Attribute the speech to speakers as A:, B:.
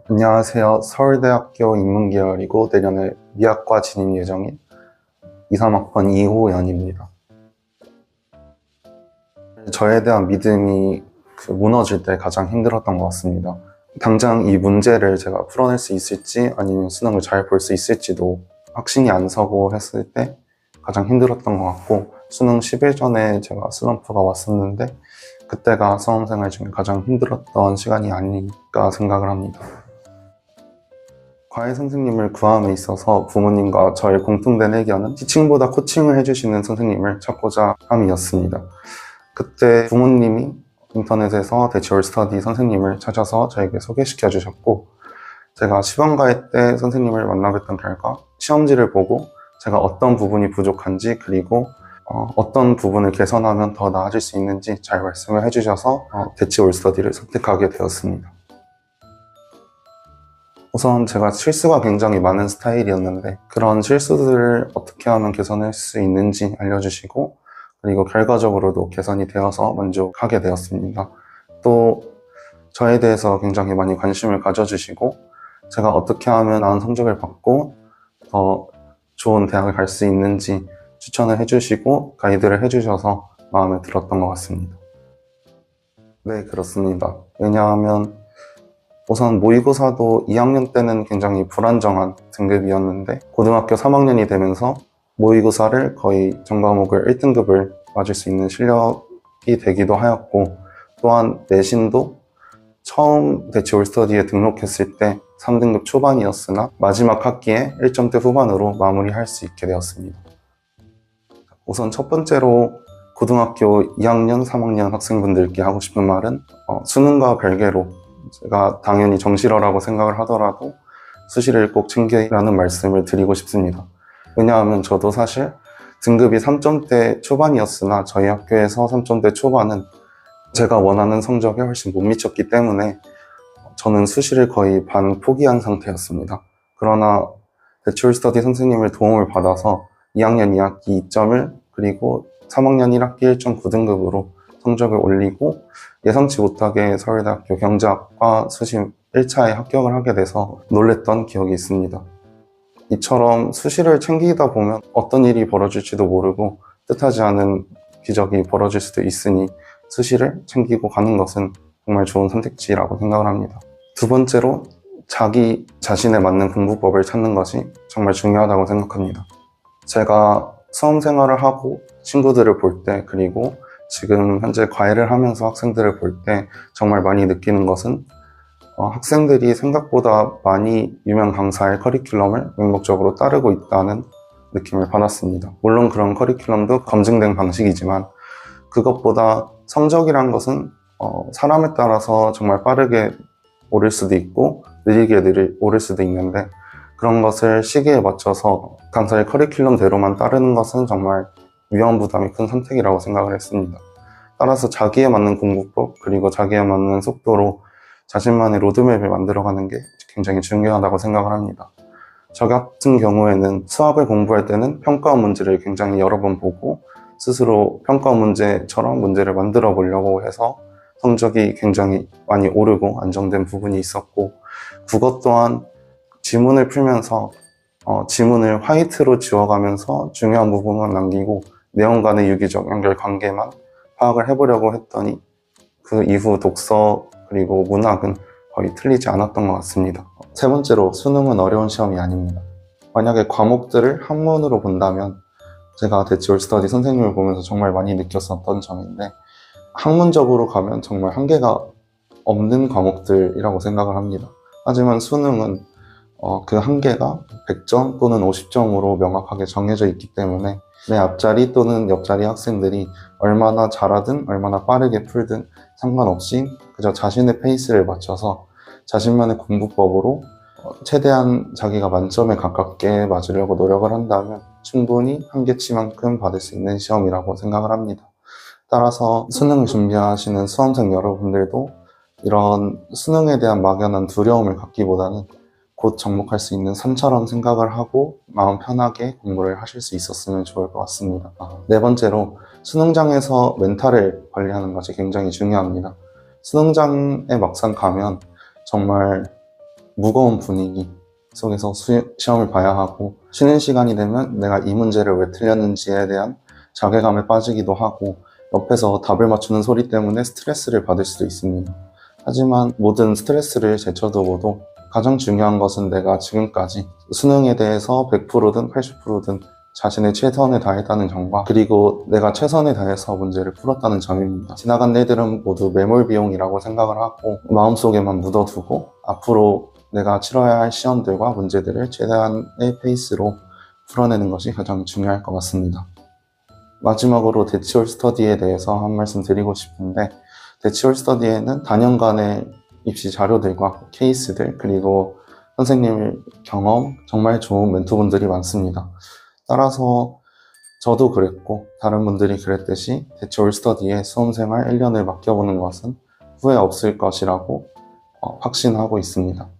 A: 안녕하세요. 서울대학교 인문계열이고 내년에 미학과 진입 예정인 2, 3학번 이호연입니다. 저에 대한 믿음이 무너질 때 가장 힘들었던 것 같습니다. 당장 이 문제를 제가 풀어낼 수 있을지 아니면 수능을 잘 볼 수 있을지도 확신이 안 서고 했을 때 가장 힘들었던 것 같고, 수능 10일 전에 제가 슬럼프가 왔었는데 그때가 수험생활 중에 가장 힘들었던 시간이 아닐까 생각을 합니다. 과외 선생님을 구함에 있어서 부모님과 저의 공통된 의견은 티칭보다 코칭을 해주시는 선생님을 찾고자 함이었습니다. 그때 부모님이 인터넷에서 대치 올스터디 선생님을 찾아서 저에게 소개시켜 주셨고, 제가 시범과외 때 선생님을 만나뵀던 결과 시험지를 보고 제가 어떤 부분이 부족한지, 그리고 어떤 부분을 개선하면 더 나아질 수 있는지 잘 말씀을 해주셔서 대치 올스터디를 선택하게 되었습니다. 우선 제가 실수가 굉장히 많은 스타일이었는데 그런 실수들을 어떻게 하면 개선할 수 있는지 알려주시고, 그리고 결과적으로도 개선이 되어서 만족하게 되었습니다. 또 저에 대해서 굉장히 많이 관심을 가져주시고, 제가 어떻게 하면 나은 성적을 받고 더 좋은 대학을 갈 수 있는지 추천을 해주시고 가이드를 해주셔서 마음에 들었던 것 같습니다. 네, 그렇습니다. 왜냐하면 우선 모의고사도 2학년 때는 굉장히 불안정한 등급이었는데 고등학교 3학년이 되면서 모의고사를 거의 전 과목을 1등급을 맞을 수 있는 실력이 되기도 하였고, 또한 내신도 처음 대치 올스터디에 등록했을 때 3등급 초반이었으나 마지막 학기에 1점대 후반으로 마무리할 수 있게 되었습니다. 우선 첫 번째로 고등학교 2학년, 3학년 학생분들께 하고 싶은 말은 수능과 별개로 제가 당연히 정시러라고 생각을 하더라도 수시를 꼭 챙기라는 말씀을 드리고 싶습니다. 왜냐하면 저도 사실 등급이 3점대 초반이었으나 저희 학교에서 3점대 초반은 제가 원하는 성적에 훨씬 못 미쳤기 때문에 저는 수시를 거의 반 포기한 상태였습니다. 그러나 대출 스터디 선생님의 도움을 받아서 2학년 2학기 2점을, 그리고 3학년 1학기 1.9등급으로 성적을 올리고 예상치 못하게 서울대학교 경제학과 수시 1차에 합격을 하게 돼서 놀랬던 기억이 있습니다. 이처럼 수시를 챙기다 보면 어떤 일이 벌어질지도 모르고 뜻하지 않은 기적이 벌어질 수도 있으니 수시를 챙기고 가는 것은 정말 좋은 선택지라고 생각을 합니다. 두 번째로 자기 자신에 맞는 공부법을 찾는 것이 정말 중요하다고 생각합니다. 제가 수험 생활을 하고 친구들을 볼 때, 그리고 지금 현재 과외를 하면서 학생들을 볼 때 정말 많이 느끼는 것은 학생들이 생각보다 많이 유명 강사의 커리큘럼을 맹목적으로 따르고 있다는 느낌을 받았습니다. 물론 그런 커리큘럼도 검증된 방식이지만 그것보다 성적이란 것은 사람에 따라서 정말 빠르게 오를 수도 있고 느리게 오를 수도 있는데, 그런 것을 시기에 맞춰서 강사의 커리큘럼대로만 따르는 것은 정말 위험 부담이 큰 선택이라고 생각을 했습니다. 따라서 자기에 맞는 공부법, 그리고 자기에 맞는 속도로 자신만의 로드맵을 만들어가는 게 굉장히 중요하다고 생각을 합니다. 저 같은 경우에는 수학을 공부할 때는 평가원 문제를 굉장히 여러 번 보고 스스로 평가원 문제처럼 문제를 만들어 보려고 해서 성적이 굉장히 많이 오르고 안정된 부분이 있었고, 국어 또한 지문을 풀면서 지문을 화이트로 지워가면서 중요한 부분만 남기고 내용 간의 유기적 연결 관계만 파악을 해보려고 했더니 그 이후 독서 그리고 문학은 거의 틀리지 않았던 것 같습니다. 세 번째로, 수능은 어려운 시험이 아닙니다. 만약에 과목들을 한문으로 본다면, 제가 대치 올스터디 선생님을 보면서 정말 많이 느꼈었던 점인데, 학문적으로 가면 정말 한계가 없는 과목들이라고 생각을 합니다. 하지만 수능은 그 한계가 100점 또는 50점으로 명확하게 정해져 있기 때문에 내 앞자리 또는 옆자리 학생들이 얼마나 잘하든 얼마나 빠르게 풀든 상관없이 그저 자신의 페이스를 맞춰서 자신만의 공부법으로 최대한 자기가 만점에 가깝게 맞으려고 노력을 한다면 충분히 한계치만큼 받을 수 있는 시험이라고 생각을 합니다. 따라서 수능을 준비하시는 수험생 여러분들도 이런 수능에 대한 막연한 두려움을 갖기보다는 곧 정복할 수 있는 산처럼 생각을 하고 마음 편하게 공부를 하실 수 있었으면 좋을 것 같습니다. 네 번째로, 수능장에서 멘탈을 관리하는 것이 굉장히 중요합니다. 수능장에 막상 가면 정말 무거운 분위기 속에서 시험을 봐야 하고, 쉬는 시간이 되면 내가 이 문제를 왜 틀렸는지에 대한 자괴감에 빠지기도 하고, 옆에서 답을 맞추는 소리 때문에 스트레스를 받을 수도 있습니다. 하지만 모든 스트레스를 제쳐두고도 가장 중요한 것은 내가 지금까지 수능에 대해서 100%든 80%든 자신의 최선을 다했다는 점과, 그리고 내가 최선을 다해서 문제를 풀었다는 점입니다. 지나간 일들은 모두 매몰 비용이라고 생각을 하고 마음속에만 묻어두고 앞으로 내가 치러야 할 시험들과 문제들을 최대한의 페이스로 풀어내는 것이 가장 중요할 것 같습니다. 마지막으로 대치홀 스터디에 대해서 한 말씀 드리고 싶은데, 대치홀 스터디에는 단연간의 입시 자료들과 케이스들, 그리고 선생님 경험, 정말 좋은 멘토분들이 많습니다. 따라서 저도 그랬고 다른 분들이 그랬듯이 대치홀 스터디에 수험생활 1년을 맡겨보는 것은 후회 없을 것이라고 확신하고 있습니다.